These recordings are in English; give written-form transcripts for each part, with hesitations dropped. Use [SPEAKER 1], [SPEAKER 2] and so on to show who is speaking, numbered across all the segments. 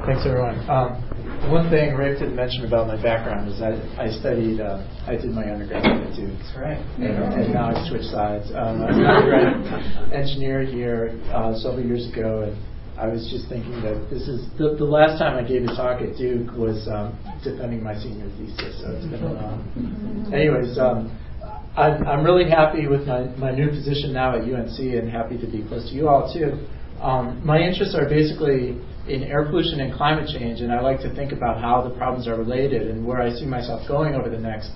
[SPEAKER 1] Thanks, everyone. One thing Rick didn't mention about my background is I did my undergraduate at Duke.
[SPEAKER 2] That's right.
[SPEAKER 1] And now I've switched sides. I was an undergrad engineer here several years ago, and I was just thinking that this is the last time I gave a talk at Duke was defending my senior thesis, so it's been a while. Anyways, I'm really happy with my new position now at UNC and happy to be close to you all too. My interests are basically in air pollution and climate change, and I like to think about how the problems are related, and where I see myself going over the next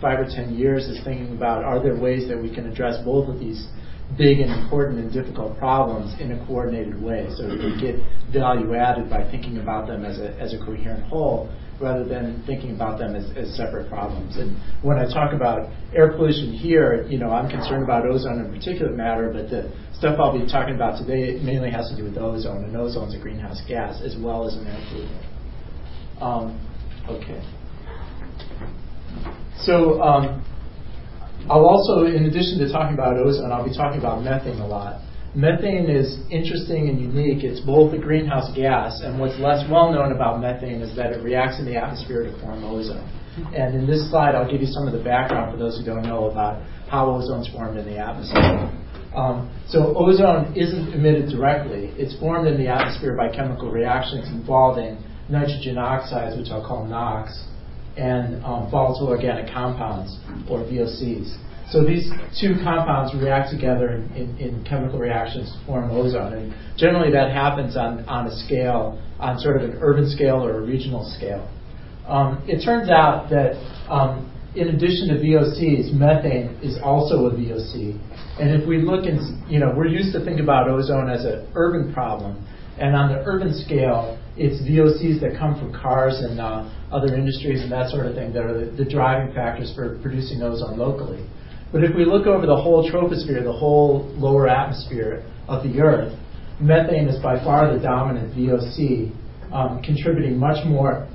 [SPEAKER 1] 5 or 10 years is thinking about, are there ways that we can address both of these big and important and difficult problems in a coordinated way, so that we get value added by thinking about them as a coherent whole, rather than thinking about them as separate problems. And when I talk about air pollution here, I'm concerned about ozone in particular matter, but the stuff I'll be talking about today mainly has to do with ozone, and ozone's a greenhouse gas as well as an air pollutant. Okay. So I'll also, in addition to talking about ozone, I'll be talking about methane a lot. Methane is interesting and unique. It's both a greenhouse gas, and what's less well known about methane is that it reacts in the atmosphere to form ozone. And in this slide, I'll give you some of the background for those who don't know about how ozone's formed in the atmosphere. So ozone isn't emitted directly. It's formed in the atmosphere by chemical reactions involving nitrogen oxides, which I'll call NOx, and volatile organic compounds, or VOCs. So these two compounds react together in chemical reactions to form ozone. And generally that happens on a scale, on sort of an urban scale or a regional scale. It turns out that in addition to VOCs, methane is also a VOC. And if we look we're used to think about ozone as an urban problem. And on the urban scale, it's VOCs that come from cars and other industries and that sort of thing that are the driving factors for producing ozone locally. But if we look over the whole troposphere, the whole lower atmosphere of the Earth, methane is by far the dominant VOC, contributing much more,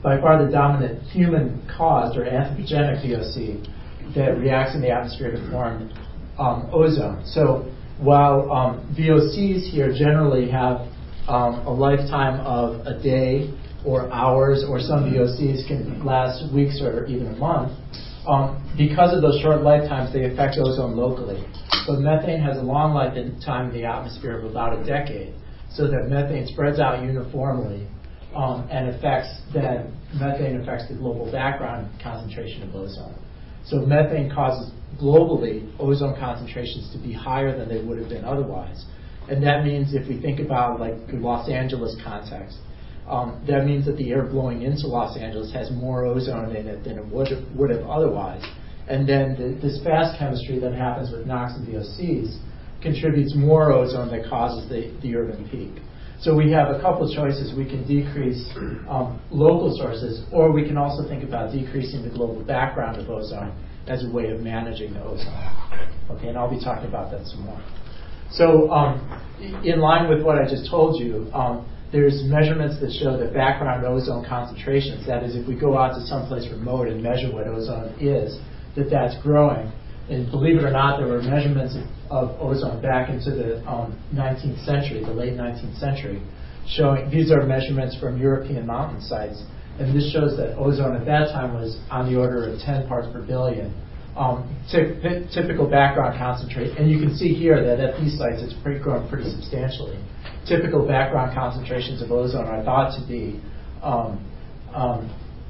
[SPEAKER 1] by far the dominant human-caused or anthropogenic VOC that reacts in the atmosphere to form ozone. So while VOCs here generally have a lifetime of a day or hours, or some VOCs can last weeks or even a month, because of those short lifetimes, they affect ozone locally. But methane has a long lifetime in the atmosphere of about a decade, so that methane spreads out uniformly, and methane affects the global background concentration of ozone. So methane causes globally ozone concentrations to be higher than they would have been otherwise. And that means if we think about like the Los Angeles context, that means that the air blowing into Los Angeles has more ozone in it than it would have otherwise. And then this fast chemistry that happens with NOx and VOCs contributes more ozone that causes the urban peak. So we have a couple of choices. We can decrease local sources, or we can also think about decreasing the global background of ozone as a way of managing the ozone. Okay, and I'll be talking about that some more. So in line with what I just told you, there's measurements that show that background ozone concentrations, that is, if we go out to someplace remote and measure what ozone is, that's growing. And believe it or not, there were measurements of ozone back into the 19th century, the late 19th century, showing these are measurements from European mountain sites. And this shows that ozone at that time was on the order of 10 parts per billion. Typical background concentration, and you can see here that at these sites it's grown pretty substantially. Typical background concentrations of ozone are thought to be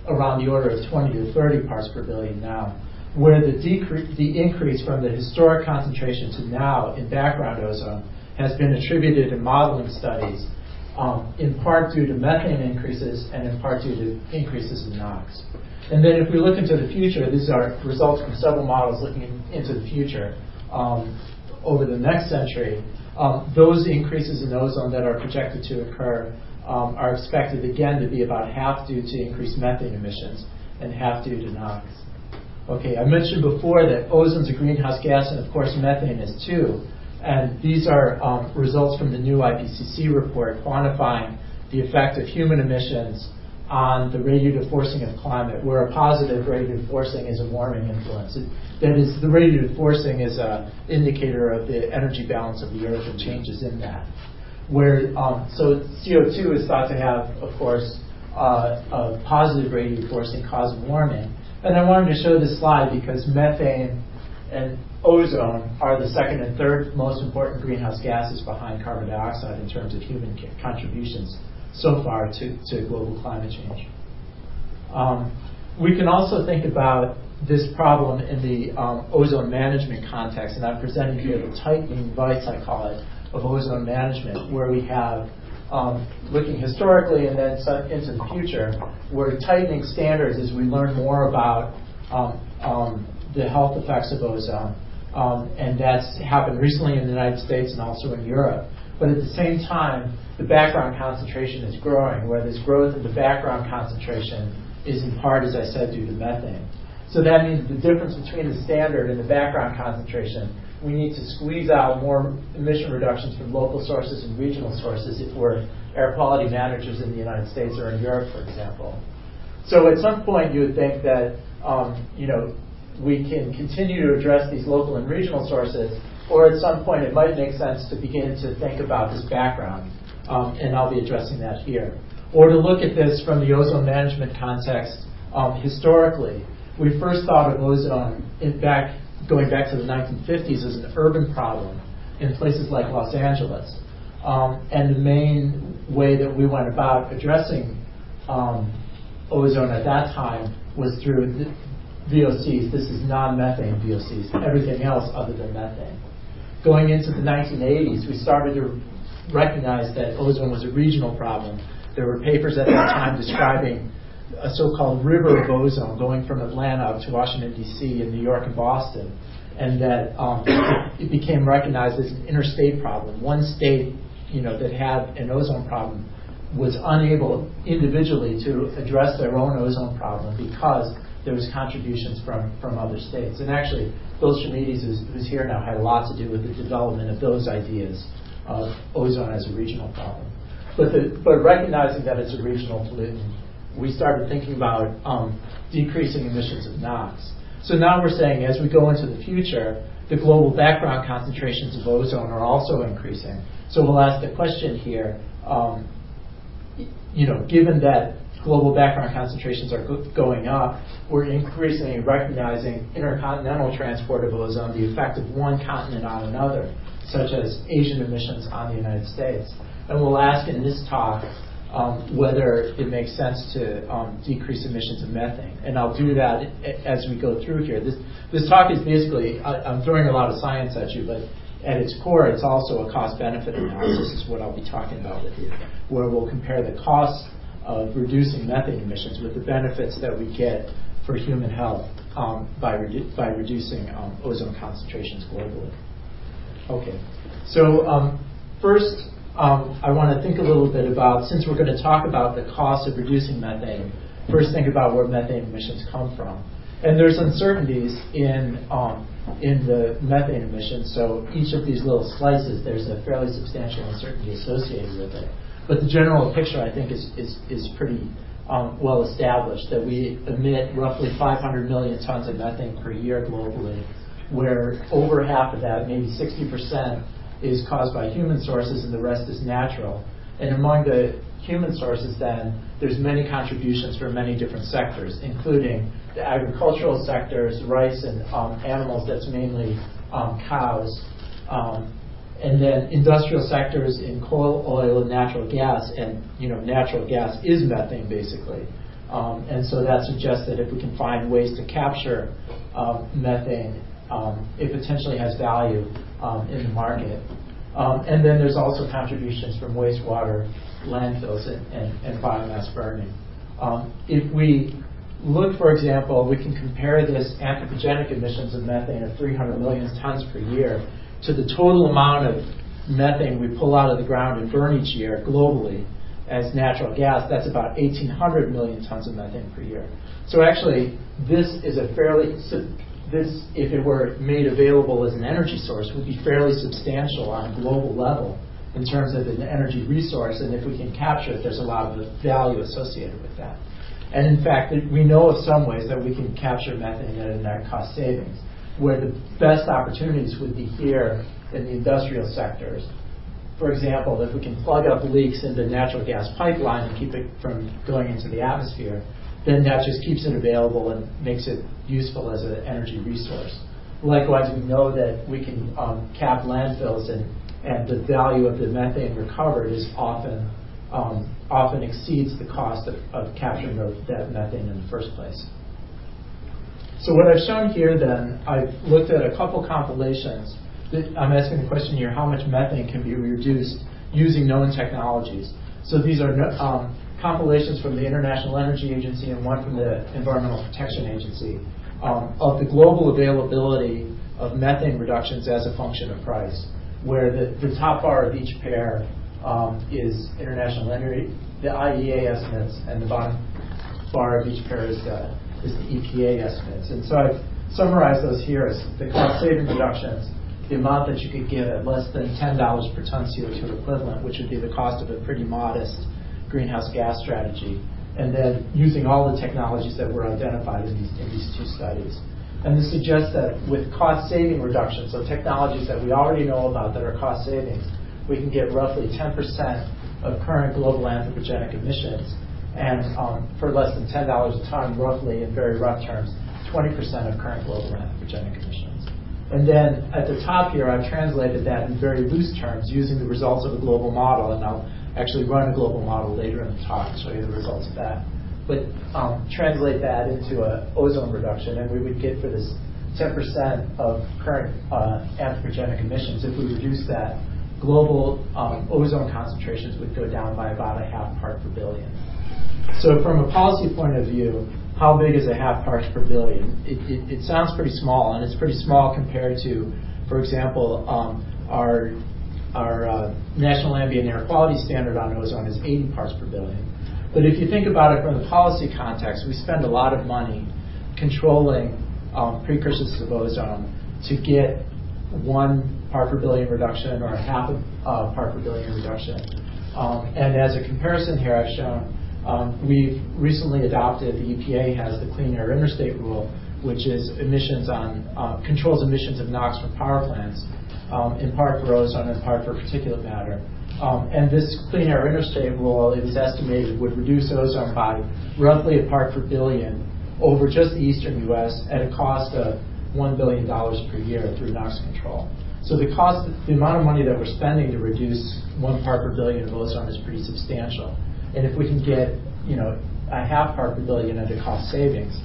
[SPEAKER 1] around the order of 20 to 30 parts per billion now, where the increase from the historic concentration to now in background ozone has been attributed in modeling studies, in part due to methane increases and in part due to increases in NOx. And then if we look into the future, these are results from several models looking into the future over the next century. Those increases in ozone that are projected to occur are expected again to be about half due to increased methane emissions and half due to NOx. Okay, I mentioned before that ozone's a greenhouse gas, and of course methane is too. And these are results from the new IPCC report quantifying the effect of human emissions on the radiative forcing of climate, where a positive radiative forcing is a warming influence. That is, the radiative forcing is an indicator of the energy balance of the Earth and changes in that. where so CO2 is thought to have, of course, a positive radiative-forcing cause of warming. And I wanted to show this slide because methane and ozone are the second and third most important greenhouse gases behind carbon dioxide in terms of human contributions so far to global climate change. We can also think about this problem in the ozone management context, and I'm presenting here the tightening vice, I call it, of ozone management, where we have, looking historically and then into the future, we're tightening standards as we learn more about the health effects of ozone. And that's happened recently in the United States and also in Europe. But at the same time, the background concentration is growing, where this growth in the background concentration is in part, as I said, due to methane. So that means the difference between the standard and the background concentration, we need to squeeze out more emission reductions from local sources and regional sources if we're air quality managers in the United States or in Europe, for example. So at some point you would think that we can continue to address these local and regional sources, or at some point it might make sense to begin to think about this background, and I'll be addressing that here. Or to look at this from the ozone management context historically. We first thought of ozone going back to the 1950s as an urban problem in places like Los Angeles. And the main way that we went about addressing ozone at that time was through VOCs. This is non-methane VOCs, everything else other than methane. Going into the 1980s, we started to recognize that ozone was a regional problem. There were papers at that time describing a so-called river of ozone going from Atlanta up to Washington, D.C., and New York and Boston, and that it became recognized as an interstate problem. One state, that had an ozone problem was unable individually to address their own ozone problem because there was contributions from other states. And actually, Bill Shamides, who's here now, had a lot to do with the development of those ideas of ozone as a regional problem. But recognizing that it's a regional pollutant, we started thinking about decreasing emissions of NOx. So now we're saying as we go into the future, the global background concentrations of ozone are also increasing. So we'll ask the question here, given that global background concentrations are going up, we're increasingly recognizing intercontinental transport of ozone, the effect of one continent on another, such as Asian emissions on the United States. And we'll ask in this talk whether it makes sense to decrease emissions of methane. And I'll do that as we go through here. This talk is basically, I'm throwing a lot of science at you, but at its core, it's also a cost-benefit analysis is what I'll be talking about with you, where we'll compare the costs of reducing methane emissions with the benefits that we get for human health by reducing ozone concentrations globally. Okay, so first, I want to think a little bit about, since we're going to talk about the cost of reducing methane, first think about where methane emissions come from. And there's uncertainties in the methane emissions, so each of these little slices, there's a fairly substantial uncertainty associated with it. But the general picture, I think, is pretty well established, that we emit roughly 500 million tons of methane per year globally, where over half of that, maybe 60%, is caused by human sources and the rest is natural. And among the human sources then, there's many contributions from many different sectors, including the agricultural sectors, rice and animals, that's mainly cows, and then industrial sectors in coal, oil, and natural gas. And natural gas is methane basically. And so that suggests that if we can find ways to capture methane, it potentially has value in the market. And then there's also contributions from wastewater, landfills, and biomass burning. If we look, for example, we can compare this anthropogenic emissions of methane of 300 million tons per year to the total amount of methane we pull out of the ground and burn each year globally as natural gas. That's about 1,800 million tons of methane per year. So actually, this is a fairly, if it were made available as an energy source, would be fairly substantial on a global level in terms of an energy resource. And if we can capture it, there's a lot of value associated with that. And in fact, we know of some ways that we can capture methane at a net cost savings, where the best opportunities would be here in the industrial sectors, For example, if we can plug up leaks into natural gas pipeline and keep it from going into the atmosphere, then that just keeps it available and makes it useful as an energy resource. Likewise, we know that we can cap landfills, and the value of the methane recovered is often exceeds the cost of capturing that methane in the first place. So what I've shown here then, I've looked at a couple compilations. I'm asking the question here, how much methane can be reduced using known technologies? So these are compilations from the International Energy Agency and one from the Environmental Protection Agency of the global availability of methane reductions as a function of price, where the top bar of each pair is International Energy, the IEA estimates, and the bottom bar of each pair is the EPA estimates. And so I've summarized those here as the cost-saving reductions, the amount that you could get at less than $10 per ton CO2 equivalent, which would be the cost of a pretty modest greenhouse gas strategy, and then using all the technologies that were identified in these two studies. And this suggests that with cost-saving reductions, so technologies that we already know about that are cost savings, we can get roughly 10% of current global anthropogenic emissions, and for less than $10 a ton, roughly, in very rough terms, 20% of current global anthropogenic emissions. And then at the top here, I've translated that in very loose terms using the results of a global model, and I'll actually run a global model later in the talk to show you the results of that. But translate that into an ozone reduction, and we would get for this 10% of current anthropogenic emissions, if we reduce that, global ozone concentrations would go down by about a half part per billion. So from a policy point of view, how big is a half part per billion? It sounds pretty small, and it's pretty small compared to, for example, our National Ambient Air Quality Standard on ozone is 80 parts per billion. But if you think about it from the policy context, we spend a lot of money controlling precursors of ozone to get 1 part per billion reduction or a half a part per billion reduction. And as a comparison here, I've shown we've recently adopted, the EPA has the Clean Air Interstate rule, which is emissions controls emissions of NOx from power plants, in part for ozone, in part for particulate matter. And this Clean Air Interstate rule, it was estimated, would reduce ozone by roughly a part per billion over just the eastern U.S. at a cost of $1 billion per year through NOx control. So the amount of money that we're spending to reduce 1 part per billion of ozone is pretty substantial. And if we can get, a half part per billion at a cost savings,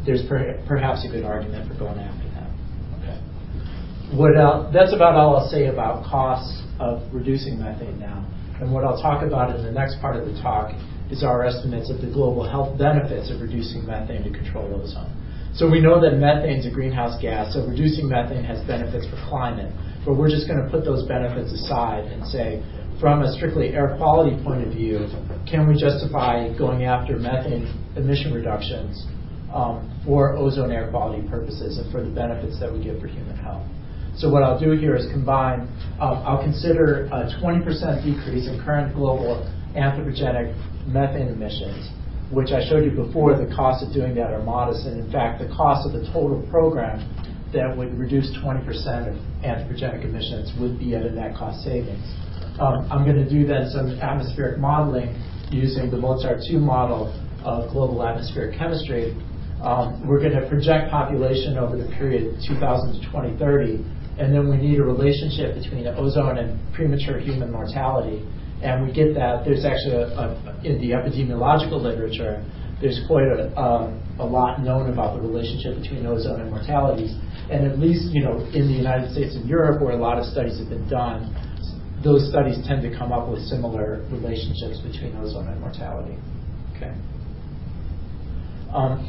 [SPEAKER 1] there's perhaps a good argument for going after that. Okay. That's about all I'll say about costs of reducing methane now. And what I'll talk about in the next part of the talk is our estimates of the global health benefits of reducing methane to control ozone. So we know that methane is a greenhouse gas, so reducing methane has benefits for climate. But we're just going to put those benefits aside and say, from a strictly air quality point of view, can we justify going after methane emission reductions for ozone air quality purposes and for the benefits that we get for human health? So what I'll do here is combine, I'll consider a 20% decrease in current global anthropogenic methane emissions, which I showed you before. The costs of doing that are modest, and in fact, the cost of the total program that would reduce 20% of anthropogenic emissions would be at a net cost savings. I'm going to do then some atmospheric modeling using the Mozart 2 model of global atmospheric chemistry. We're going to project population over the period 2000 to 2030, and then we need a relationship between ozone and premature human mortality. And we get that. There's actually, in the epidemiological literature, there's quite a lot known about the relationship between ozone and mortalities. And at least, in the United States and Europe, where a lot of studies have been done, those studies tend to come up with similar relationships between ozone and mortality. Okay.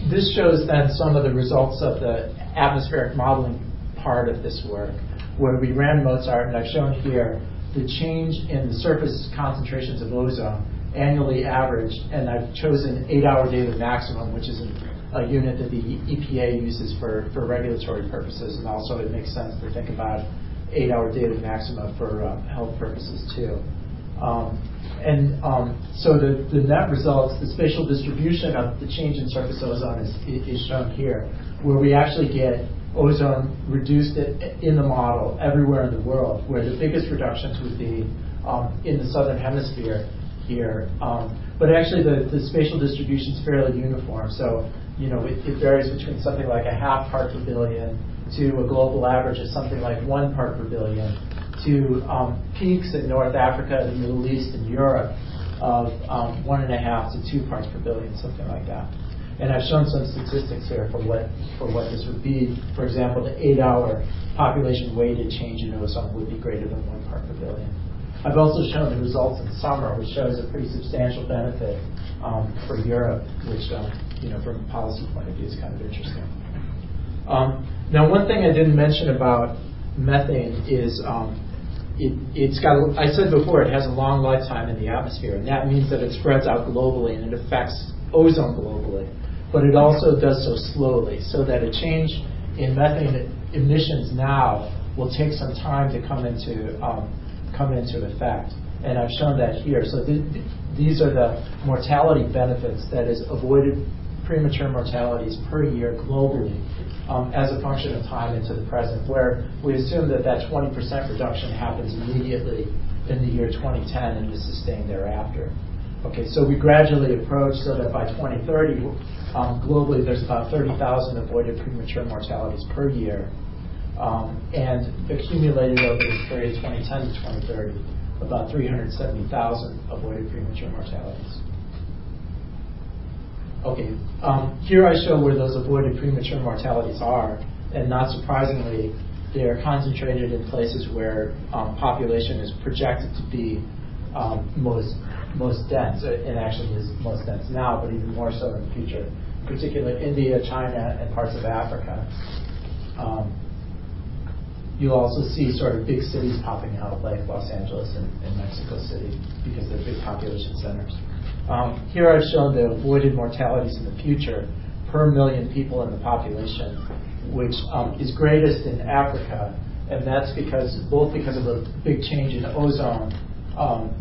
[SPEAKER 1] This shows then some of the results of the atmospheric modeling part of this work, where we ran Mozart, and I've shown here the change in the surface concentrations of ozone annually averaged, and I've chosen 8-hour daily maximum, which is a unit that the EPA uses for regulatory purposes, and also it makes sense to think about 8-hour daily maximum for health purposes too. So the net results, the spatial distribution of the change in surface ozone is shown here, where we actually get ozone reduced it in the model everywhere in the world, where the biggest reductions would be in the southern hemisphere here. But actually the spatial distribution is fairly uniform. So, it varies between something like a half part per billion to a global average of something like 1 part per billion to peaks in North Africa, the Middle East, and Europe of 1.5 to 2 parts per billion, something like that. And I've shown some statistics here for what this would be. For example, the 8-hour population weighted change in ozone would be greater than 1 part per billion. I've also shown the results in summer, which shows a pretty substantial benefit for Europe, which, from a policy point of view, is kind of interesting. Now, one thing I didn't mention about methane is it's got, I said before, it has a long lifetime in the atmosphere, and that means that it spreads out globally and it affects ozone globally. But it also does so slowly, so that a change in methane emissions now will take some time to come into effect. And I've shown that here. So these are the mortality benefits, that is, avoided premature mortalities per year globally as a function of time into the present, where we assume that 20% reduction happens immediately in the year 2010 and is sustained thereafter. Okay, so we gradually approach so that by 2030, globally there's about 30,000 avoided premature mortalities per year, and accumulated over this period 2010 to 2030, about 370,000 avoided premature mortalities. Okay, here I show where those avoided premature mortalities are, and not surprisingly, they're concentrated in places where population is projected to be most dense, and actually is most dense now, but even more so in the future, particularly India, China, and parts of Africa. You'll also see sort of big cities popping out, like Los Angeles and Mexico City, because they're big population centers. Here I've shown the avoided mortalities in the future per million people in the population, which is greatest in Africa, and that's both because of a big change in ozone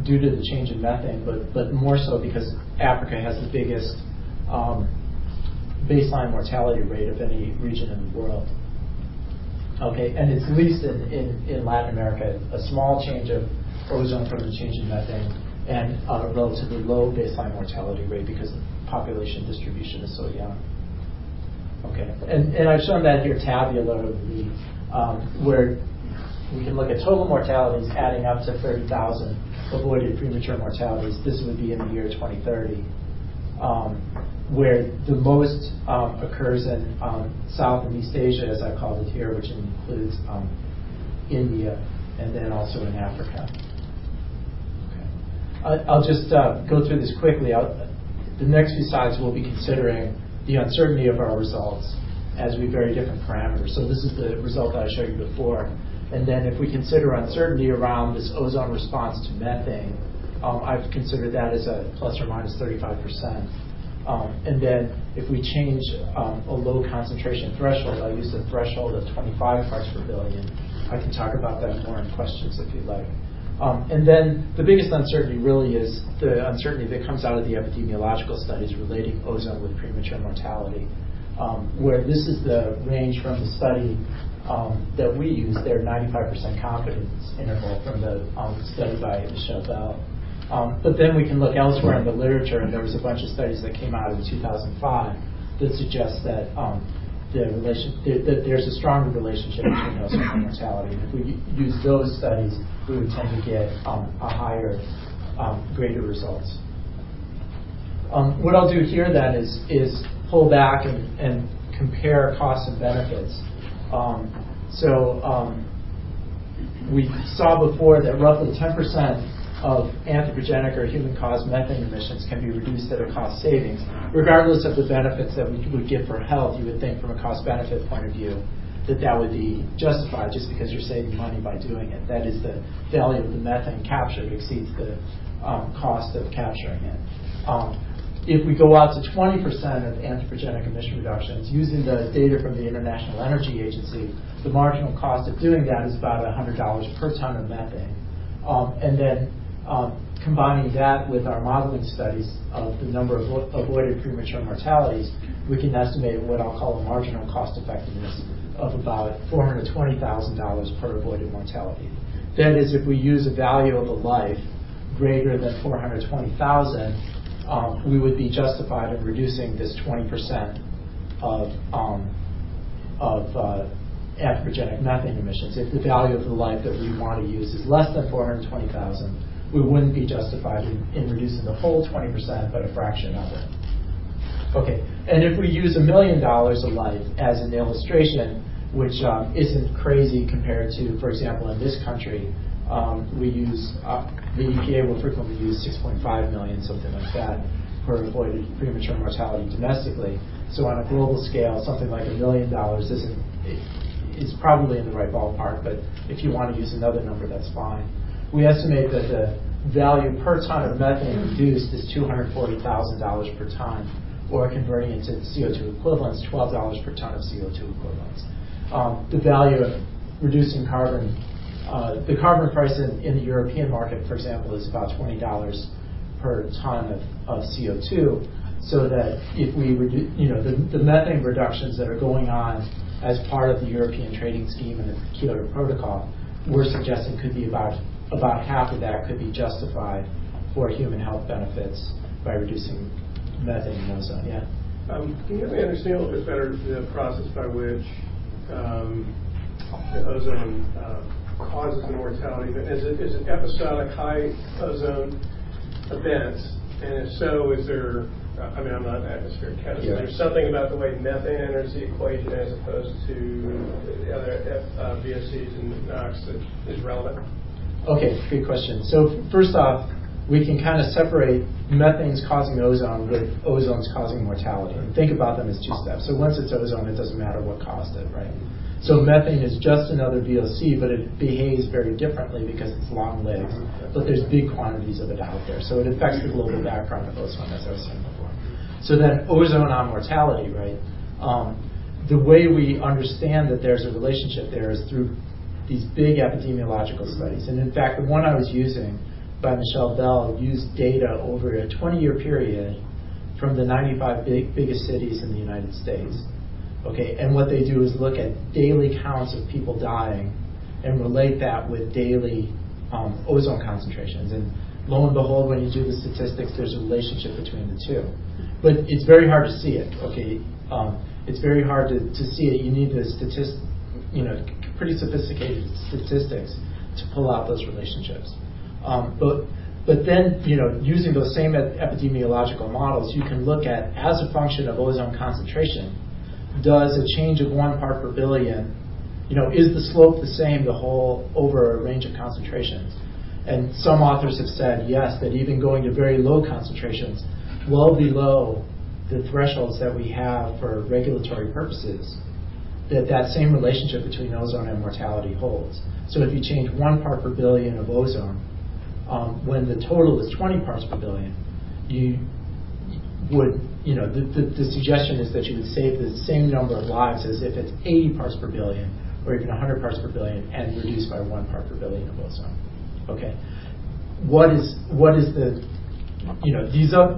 [SPEAKER 1] due to the change in methane, but more so because Africa has the biggest baseline mortality rate of any region in the world. Okay, and it's least in Latin America, a small change of ozone from the change in methane, and a relatively low baseline mortality rate because the population distribution is so young. Okay, and I've shown that here tabularly, where we can look at total mortalities adding up to 30,000 avoided premature mortalities. This would be in the year 2030, where the most occurs in South and East Asia, as I called it here, which includes India, and then also in Africa. Okay. I'll just go through this quickly. The next few slides we'll be considering the uncertainty of our results as we vary different parameters. So this is the result that I showed you before. And then if we consider uncertainty around this ozone response to methane, I've considered that as a plus or minus 35%. And then if we change a low concentration threshold, I'll use the threshold of 25 parts per billion. I can talk about that more in questions if you'd like. And then the biggest uncertainty really is the uncertainty that comes out of the epidemiological studies relating ozone with premature mortality, where this is the range from the study that we use, their 95% confidence interval from the study by Michelle Bell. But then we can look elsewhere in the literature, and there was a bunch of studies that came out in 2005 that suggest that that there's a stronger relationship between ozone and mortality. And if we use those studies, we would tend to get a higher, greater results. What I'll do here then is pull back and compare costs and benefits. We saw before that roughly 10% of anthropogenic or human-caused methane emissions can be reduced at a cost savings, regardless of the benefits that we would get for health. You would think from a cost-benefit point of view that would be justified just because you're saving money by doing it. That is, the value of the methane captured exceeds the cost of capturing it. If we go out to 20% of anthropogenic emission reductions, using the data from the International Energy Agency, the marginal cost of doing that is about $100 per ton of methane. And then combining that with our modeling studies of the number of avoided premature mortalities, we can estimate what I'll call a marginal cost effectiveness of about $420,000 per avoided mortality. That is, if we use a value of a life greater than 420,000, we would be justified in reducing this 20% of anthropogenic methane emissions. If the value of the life that we want to use is less than 420,000, we wouldn't be justified in reducing the whole 20%, but a fraction of it. Okay, and if we use $1 million a life as an illustration, which isn't crazy compared to, for example, in this country, we use, the EPA will frequently use 6.5 million, something like that, for avoided premature mortality domestically. So on a global scale, something like $1 million is probably in the right ballpark, but if you want to use another number, that's fine. We estimate that the value per ton of methane reduced is $240,000 per ton, or converting it to CO2 equivalents, $12 per ton of CO2 equivalents. The value of reducing carbon, the carbon price in the European market, for example, is about $20 per ton of CO2, so that if we reduce, the methane reductions that are going on as part of the European trading scheme and the Kyoto Protocol, we're suggesting could be about half of that could be justified for human health benefits by reducing methane and ozone. Yeah.
[SPEAKER 2] Can you help me understand a little bit better the process by which the ozone causes the mortality? Is it episodic high ozone events? And if so, is there, I'm not an atmospheric chemist, is there something about the way methane enters the equation as opposed to the other VOCs and NOx that is relevant?
[SPEAKER 1] Okay, good question. So first off, we can kind of separate methane's causing ozone with ozone's causing mortality, and think about them as two steps. So once it's ozone, it doesn't matter what caused it, right? So methane is just another VOC, but it behaves very differently because it's long-lived, but there's big quantities of it out there. So it affects the global background of ozone, as I was saying before. So then ozone on mortality, right? The way we understand that there's a relationship there is through these big epidemiological studies. And in fact, the one I was using by Michelle Bell used data over a 20-year period from the 95 biggest cities in the United States. Okay, and what they do is look at daily counts of people dying and relate that with daily ozone concentrations. And lo and behold, when you do the statistics, there's a relationship between the two. But it's very hard to see it. Okay, it's very hard to see it. You need the pretty sophisticated statistics to pull out those relationships. But then, using those same epidemiological models, you can look at, as a function of ozone concentration, does a change of 1 part per billion, is the slope the same the whole over a range of concentrations? And some authors have said, yes, that even going to very low concentrations, well below the thresholds that we have for regulatory purposes, that same relationship between ozone and mortality holds. So if you change 1 part per billion of ozone, when the total is 20 parts per billion, you would, the suggestion is that you would save the same number of lives as if it's 80 parts per billion or even 100 parts per billion and reduced by 1 part per billion of ozone. Okay. What is the,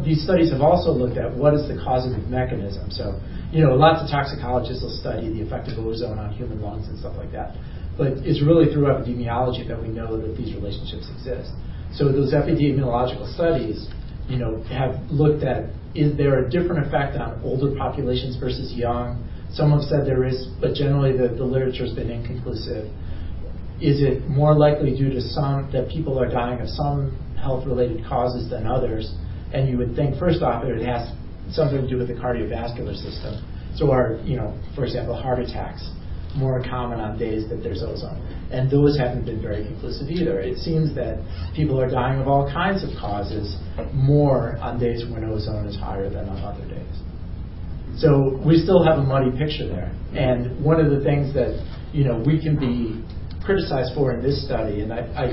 [SPEAKER 1] these studies have also looked at what is the causative mechanism. So, lots of toxicologists will study the effect of ozone on human lungs and stuff like that. But it's really through epidemiology that we know that these relationships exist. So those epidemiological studies, have looked at, is there a different effect on older populations versus young? Some have said there is, but generally the literature's been inconclusive. Is it more likely due to that people are dying of some health-related causes than others? And you would think, first off, it has something to do with the cardiovascular system. So for example, heart attacks, more common on days that there's ozone. And those haven't been very conclusive either. It seems that people are dying of all kinds of causes more on days when ozone is higher than on other days. So we still have a muddy picture there. And one of the things that, we can be criticized for in this study, and I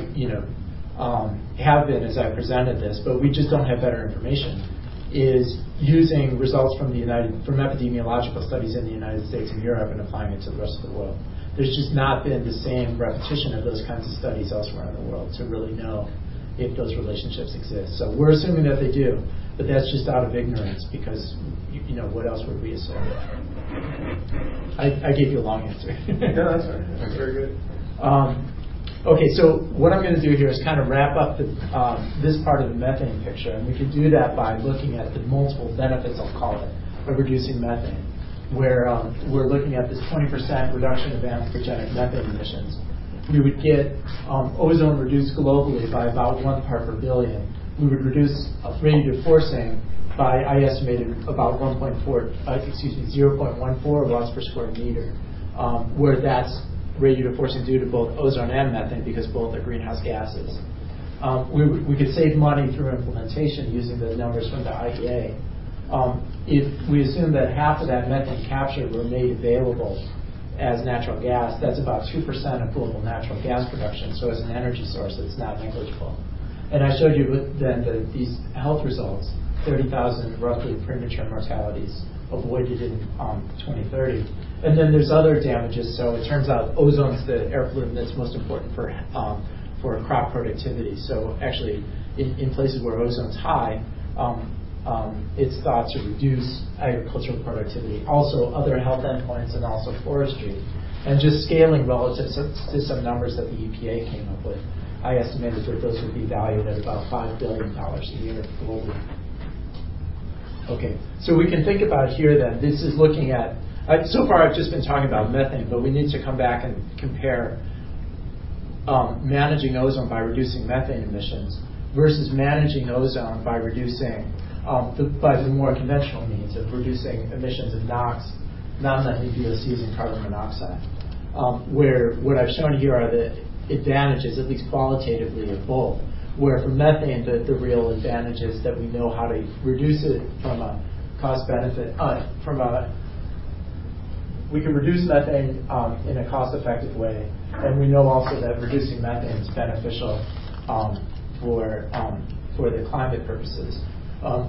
[SPEAKER 1] have been as I presented this, but we just don't have better information, is using results from epidemiological studies in the United States and Europe and applying it to the rest of the world. There's just not been the same repetition of those kinds of studies elsewhere in the world to really know if those relationships exist. So we're assuming that they do, but that's just out of ignorance because, what else would we assume? I gave you a long answer.
[SPEAKER 2] No, that's right. That's very good.
[SPEAKER 1] Okay, so what I'm going to do here is kind of wrap up this part of the methane picture, and we can do that by looking at the multiple benefits, I'll call it, of reducing methane, where we're looking at this 20% reduction of anthropogenic methane emissions. We would get ozone reduced globally by about 1 part per billion. We would reduce radiative forcing by, I estimated, about 0.14 watts per square meter, where that's radiative forcing due to both ozone and methane because both are greenhouse gases. We could save money through implementation using the numbers from the IEA. If we assume that half of that methane capture were made available as natural gas, that's about 2% of global natural gas production. So as an energy source, it's not negligible. And I showed you then these health results, 30,000 roughly premature mortalities avoided in 2030. And then there's other damages. So it turns out ozone's the air pollutant that's most important for crop productivity. So actually, in places where ozone's high, it's thought to reduce agricultural productivity. Also, other health endpoints and also forestry. And just scaling relative to some numbers that the EPA came up with, I estimated that those would be valued at about $5 billion a year globally. Okay, so we can think about here then, this is looking at, so far I've just been talking about methane, but we need to come back and compare managing ozone by reducing methane emissions versus managing ozone by reducing, by the more conventional means of reducing emissions of NOx, non-methane VOCs, and carbon monoxide. Where what I've shown here are the advantages, at least qualitatively, of both. Where for methane, the real advantage is that we know how to reduce it from a cost-benefit, we can reduce methane in a cost-effective way, and we know also that reducing methane is beneficial for the climate purposes.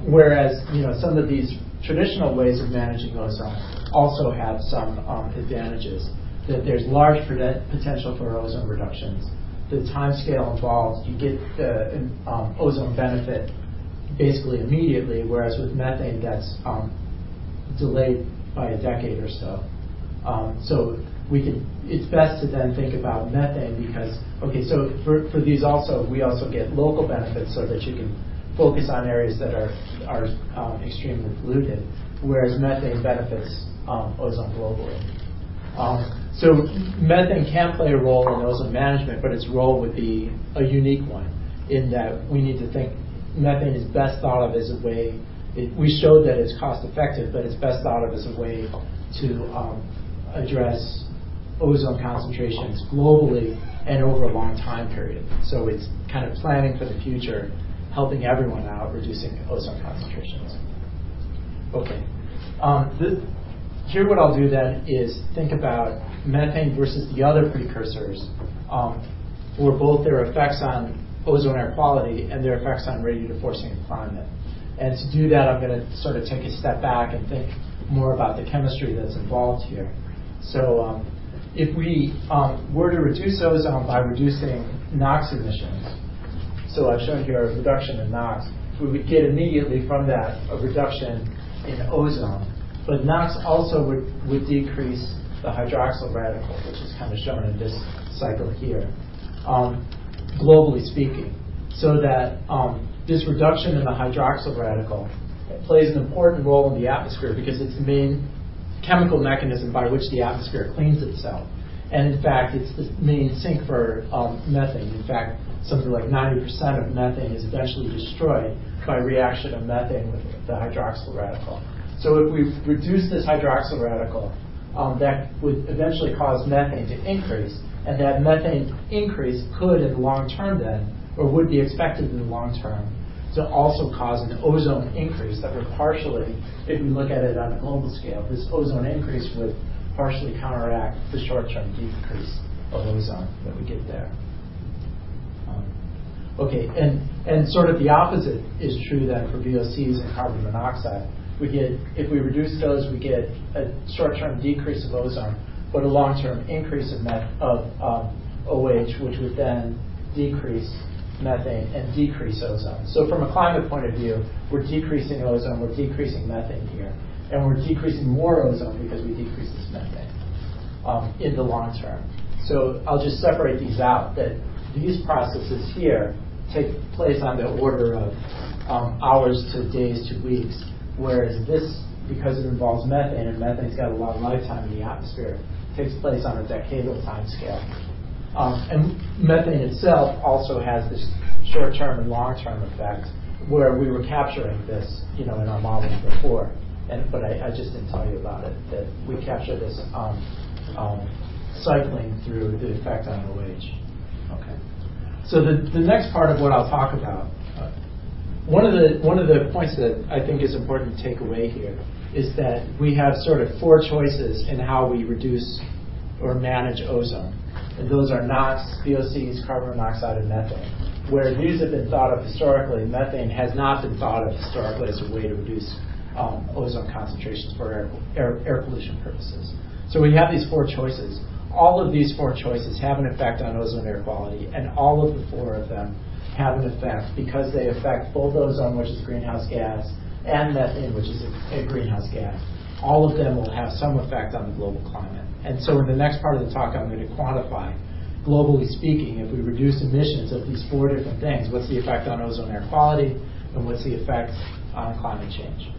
[SPEAKER 1] Whereas, some of these traditional ways of managing ozone also have some advantages. That there's large potential for ozone reductions. The time scale involved, you get the ozone benefit basically immediately, whereas with methane that's delayed by a decade or so. So it's best to then think about methane because, so for these also, we also get local benefits so that you can focus on areas that are extremely polluted, whereas methane benefits ozone globally. So methane can play a role in ozone management, but its role would be a unique one in that we need to think methane is best thought of as a way, we showed that it's cost effective, but it's best thought of as a way to address ozone concentrations globally and over a long time period. So it's kind of planning for the future, helping everyone out, reducing ozone concentrations. Okay. Here what I'll do then is think about methane versus the other precursors for both their effects on ozone air quality and their effects on radiative forcing and climate. And to do that, I'm going to sort of take a step back and think more about the chemistry that's involved here. So if we were to reduce ozone by reducing NOx emissions, so I've shown here a reduction in NOx, we would get immediately from that a reduction in ozone. But NOx also would decrease the hydroxyl radical, which is kind of shown in this cycle here, globally speaking. So that this reduction in the hydroxyl radical plays an important role in the atmosphere because it's the main chemical mechanism by which the atmosphere cleans itself. And in fact, it's the main sink for methane. In fact, something like 90% of methane is eventually destroyed by reaction of methane with the hydroxyl radical. So if we reduce this hydroxyl radical, that would eventually cause methane to increase, and that methane increase could in the long term then, or would be expected in the long term, to also cause an ozone increase that would partially, if we look at it on a global scale, this ozone increase would partially counteract the short-term decrease of ozone that we get there. Okay, and sort of the opposite is true then for VOCs and carbon monoxide. If we reduce those, we get a short-term decrease of ozone, but a long-term increase of OH, which would then decrease methane and decrease ozone. So from a climate point of view, we're decreasing ozone, we're decreasing methane here. and we're decreasing more ozone because we decrease this methane in the long term. So I'll just separate these out, that these processes here take place on the order of hours to days to weeks, whereas this, because it involves methane, and methane's got a long lifetime in the atmosphere, takes place on a decadal time scale. And methane itself also has this short-term and long-term effect, where we were capturing this, in our modeling before, but I just didn't tell you about it, that we capture this cycling through the effect on OH. Okay. So the next part of what I'll talk about, one of the points that I think is important to take away here is that we have sort of four choices in how we reduce or manage ozone. And those are NOx, VOCs, carbon monoxide, and methane. Where these have been thought of historically, methane has not been thought of historically as a way to reduce ozone concentrations for air pollution purposes. So we have these four choices. All of these four choices have an effect on ozone air quality, and all of the four of them have an effect because they affect both ozone, which is a greenhouse gas, and methane, which is a greenhouse gas. All of them will have some effect on the global climate. And so in the next part of the talk, I'm going to quantify, globally speaking, if we reduce emissions of these four different things, what's the effect on ozone air quality, and what's the effect on climate change.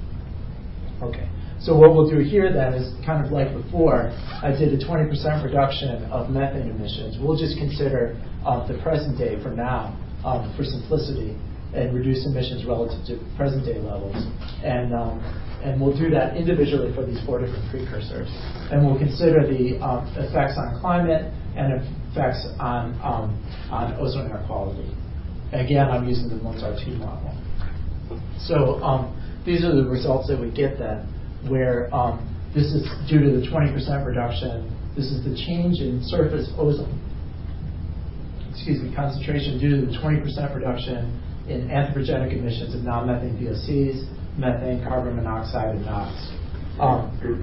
[SPEAKER 1] Okay, so what we'll do here then is kind of like before, I did a 20% reduction of methane emissions. We'll just consider the present day for now, for simplicity, and reduce emissions relative to present day levels. And we'll do that individually for these four different precursors. And we'll consider the effects on climate and effects on ozone air quality. Again, I'm using the Mozart-2 model. So these are the results that we get then, where this is due to the 20% reduction. This is the change in surface ozone, concentration due to the 20% reduction in anthropogenic emissions of non-methane VOCs, methane, carbon monoxide, and NOx.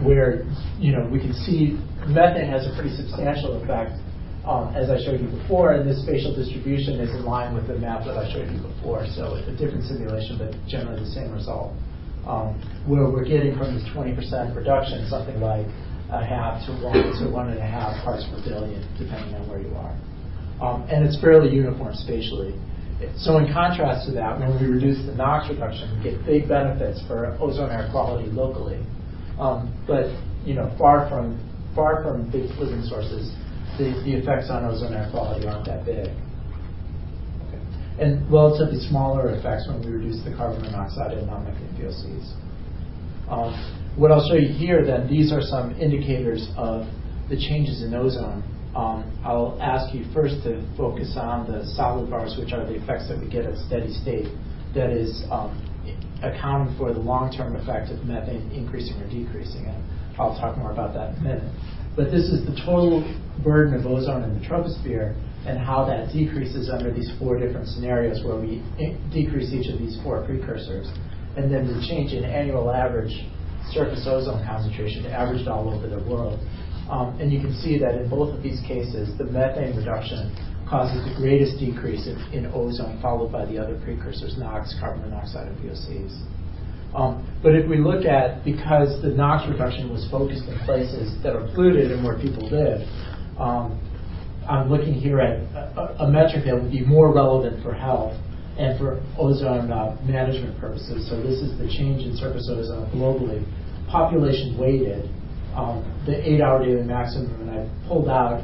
[SPEAKER 1] Where we can see methane has a pretty substantial effect, as I showed you before, and this spatial distribution is in line with the map that I showed you before. So a different simulation, but generally the same result. Where we're getting from this 20% reduction something like a half to 1 to 1.5 parts per billion, depending on where you are. And it's fairly uniform spatially. So in contrast to that, when we reduce the NOx reduction, we get big benefits for ozone air quality locally. But far from big polluting sources, the effects on ozone air quality aren't that big. Okay. And relatively smaller effects when we reduce the carbon monoxide and non-methane VOCs. What I'll show you here then, these are some indicators of the changes in ozone. I'll ask you first to focus on the solid bars, which are the effects that we get at steady state. That is accounting for the long-term effect of methane increasing or decreasing. And I'll talk more about that in a minute. But this is the total burden of ozone in the troposphere and how that decreases under these four different scenarios where we decrease each of these four precursors. And then the change in annual average surface ozone concentration averaged all over the world. And you can see that in both of these cases, the methane reduction causes the greatest decrease in ozone, followed by the other precursors, NOx, carbon monoxide, and VOCs. But if we look at, because the NOx reduction was focused in places that are polluted and where people live, I'm looking here at a metric that would be more relevant for health and for ozone management purposes. So this is the change in surface ozone globally, population weighted. The 8-hour daily maximum, and I pulled out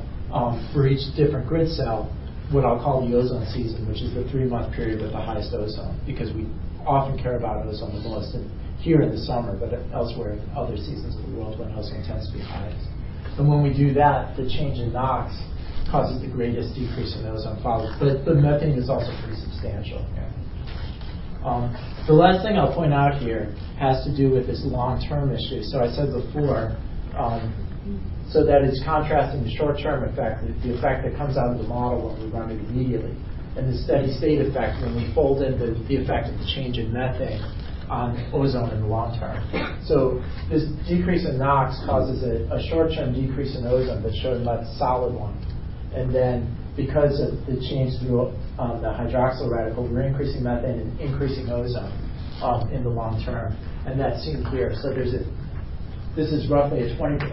[SPEAKER 1] for each different grid cell what I'll call the ozone season, which is the 3-month period with the highest ozone, because we often care about ozone the most here in the summer, but elsewhere in other seasons of the world when ozone tends to be highest. And when we do that, the change in NOx causes the greatest decrease in ozone followed, but the methane is also pretty substantial. The last thing I'll point out here has to do with this long-term issue. So I said before, so that it's contrasting the short-term effect, the effect that comes out of the model when we run it immediately, and the steady-state effect when we fold in the effect of the change in methane on ozone in the long term. So this decrease in NOx causes a short-term decrease in ozone that's shown by the solid one. And then because of the change through the hydroxyl radical, we're increasing methane and increasing ozone in the long term. And that's seen here. So there's this is roughly a 20,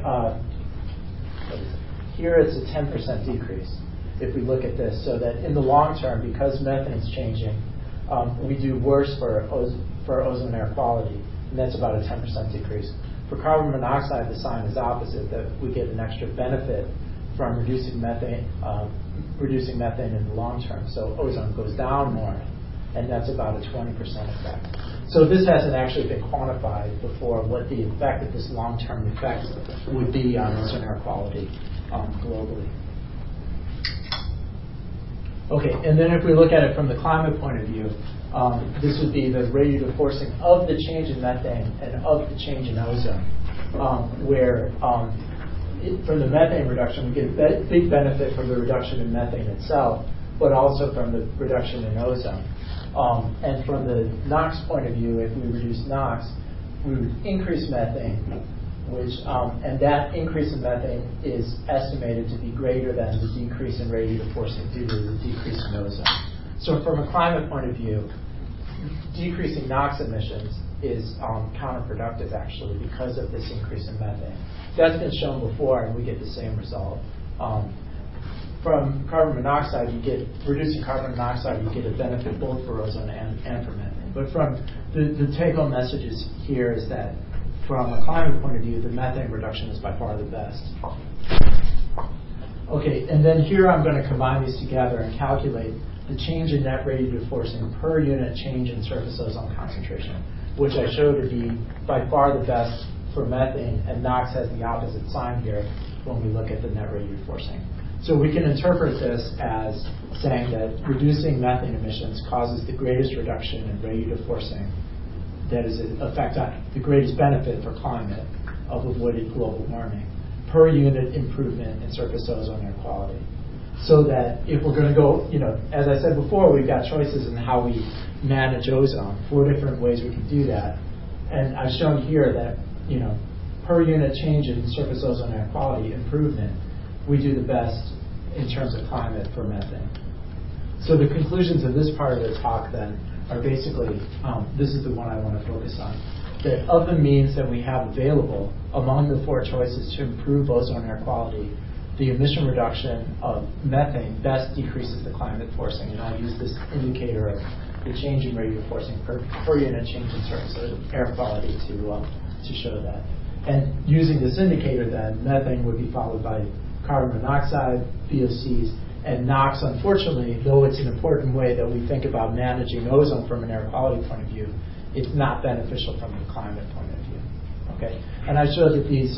[SPEAKER 1] here it's a 10% decrease if we look at this. So that in the long term, because methane's changing, we do worse for ozone air quality, and that's about a 10% decrease. For carbon monoxide, the sign is opposite, that we get an extra benefit from reducing methane in the long term. So ozone goes down more, and that's about a 20% effect. So this hasn't actually been quantified before, what the effect of this long-term effect would be on ozone air quality globally. Okay, and then if we look at it from the climate point of view, this would be the radiative forcing of the change in methane and of the change in ozone, where from the methane reduction, we get a big benefit from the reduction in methane itself, but also from the reduction in ozone. And from the NOx point of view, if we reduce NOx, we would increase methane, and that increase in methane is estimated to be greater than the decrease in radiative forcing due to the decrease in ozone. So from a climate point of view, decreasing NOx emissions is counterproductive, actually, because of this increase in methane. That's been shown before, and we get the same result. From carbon monoxide, reducing carbon monoxide, you get a benefit both for ozone and for methane. But from the take-home messages here is that from a climate point of view, the methane reduction is by far the best. Okay, and then here I'm going to combine these together and calculate the change in net radiative forcing per unit change in surface ozone concentration, which I showed to be by far the best for methane, and NOx has the opposite sign here when we look at the net radiative forcing. So we can interpret this as saying that reducing methane emissions causes the greatest reduction in radiative forcing, that is the greatest benefit for climate of avoided global warming, per unit improvement in surface ozone air quality. So that if we're going to go, as I said before, we've got choices in how we manage ozone, 4 different ways we can do that. And I've shown here that, per unit change in surface ozone air quality improvement, we do the best in terms of climate for methane. So the conclusions of this part of the talk then are basically, this is the one I want to focus on, that of the means that we have available among the 4 choices to improve ozone air quality, the emission reduction of methane best decreases the climate forcing, and I'll use this indicator of the change in radiative forcing per unit change in surface air quality to show that. And using this indicator then, methane would be followed by carbon monoxide, VOCs, and NOx, unfortunately, though it's an important way that we think about managing ozone from an air quality point of view, it's not beneficial from a climate point of view. Okay, and I showed that these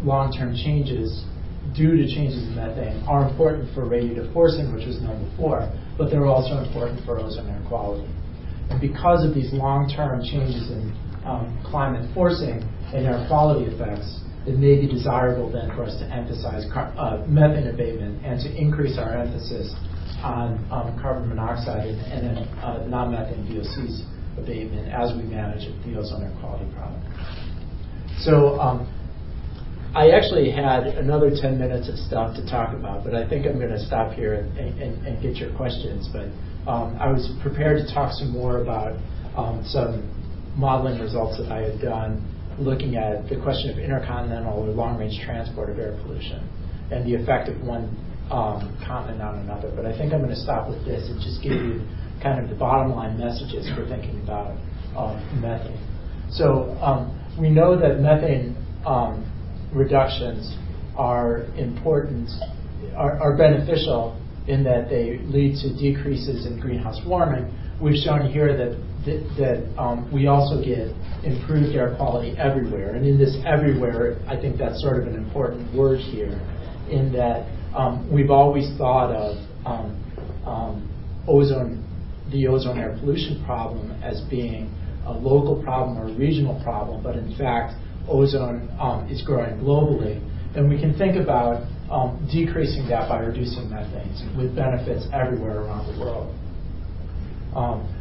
[SPEAKER 1] long-term changes due to changes in methane are important for radiative forcing, which was known before, but they're also important for ozone air quality. And because of these long-term changes in climate forcing and air quality effects, it may be desirable then for us to emphasize methane abatement and to increase our emphasis on carbon monoxide and non-methane VOCs abatement as we manage the ozone air quality problem. So I actually had another 10 minutes of stuff to talk about, but I think I'm going to stop here and get your questions. But I was prepared to talk some more about some modeling results that I had done looking at the question of intercontinental or long-range transport of air pollution and the effect of one continent on another. But I think I'm going to stop with this and just give you kind of the bottom line messages for thinking about methane. So we know that methane reductions are important, are beneficial in that they lead to decreases in greenhouse warming. We've shown here that we also get improved air quality everywhere. And in this everywhere, I think that's sort of an important word here, in that we've always thought of the ozone air pollution problem as being a local problem or a regional problem, but in fact, ozone is growing globally. And we can think about decreasing that by reducing methane with benefits everywhere around the world.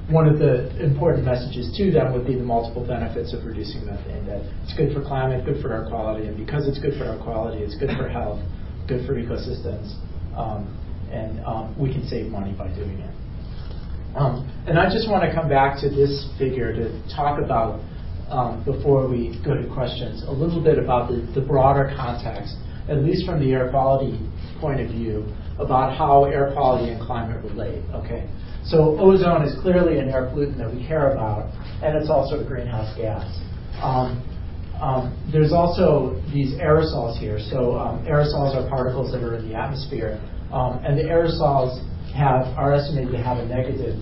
[SPEAKER 1] One of the important messages to them would be the multiple benefits of reducing methane, that it's good for climate, good for air quality, and because it's good for air quality, it's good for health, good for ecosystems, and we can save money by doing it. And I just want to come back to this figure to talk about before we go to questions, a little bit about the broader context, at least from the air quality point of view, about how air quality and climate relate. Okay, so ozone is clearly an air pollutant that we care about, and it's also a greenhouse gas. There's also these aerosols here. So aerosols are particles that are in the atmosphere, and the aerosols are estimated to have a negative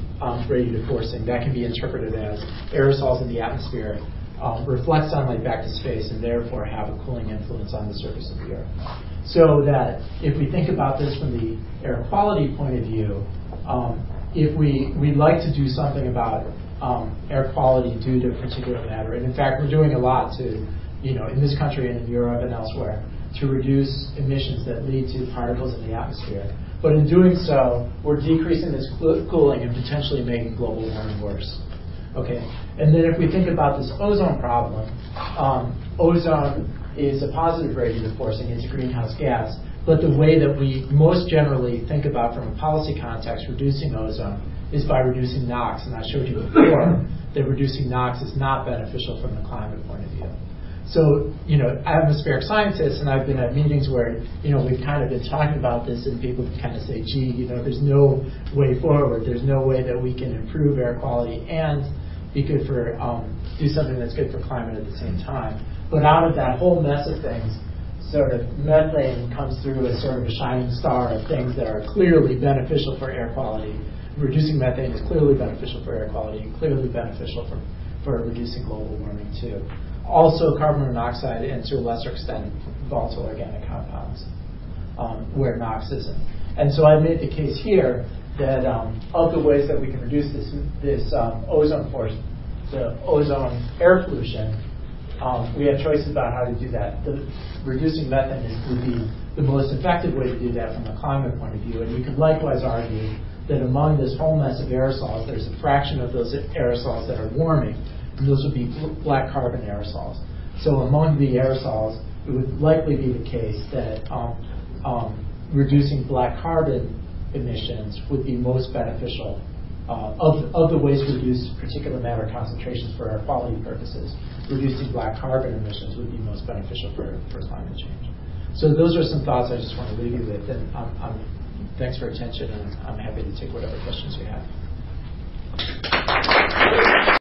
[SPEAKER 1] radiative forcing. That can be interpreted as aerosols in the atmosphere reflect sunlight back to space and therefore have a cooling influence on the surface of the Earth. So that if we think about this from the air quality point of view, if we'd like to do something about air quality due to particulate matter, and in fact we're doing a lot to, in this country and in Europe and elsewhere, to reduce emissions that lead to particles in the atmosphere. But in doing so, we're decreasing this cooling and potentially making global warming worse. Okay, and then if we think about this ozone problem, ozone is a positive radiative forcing, it's a greenhouse gas, but the way that we most generally think about from a policy context reducing ozone is by reducing NOx, and I showed you before that reducing NOx is not beneficial from the climate point of view. So, atmospheric scientists, and I've been at meetings where, we've kind of been talking about this, and people kind of say, gee, there's no way forward. There's no way that we can improve air quality and be good for, do something that's good for climate at the same time. But out of that whole mess of things, sort of methane comes through as sort of a shining star of things that are clearly beneficial for air quality. Reducing methane is clearly beneficial for air quality and clearly beneficial for reducing global warming too. Also carbon monoxide and to a lesser extent volatile organic compounds where NOx isn't. And so I made the case here that of the ways that we can reduce this ozone air pollution, we have choices about how to do that. Reducing methane would be the most effective way to do that from a climate point of view. And you can likewise argue that among this whole mess of aerosols, there's a fraction of those aerosols that are warming, and those would be black carbon aerosols. So among the aerosols, it would likely be the case that reducing black carbon emissions would be most beneficial of the ways to reduce particulate matter concentrations for air quality purposes. Reducing black carbon emissions would be most beneficial for climate change. So those are some thoughts I just want to leave you with, and thanks for attention, and I'm happy to take whatever questions you have.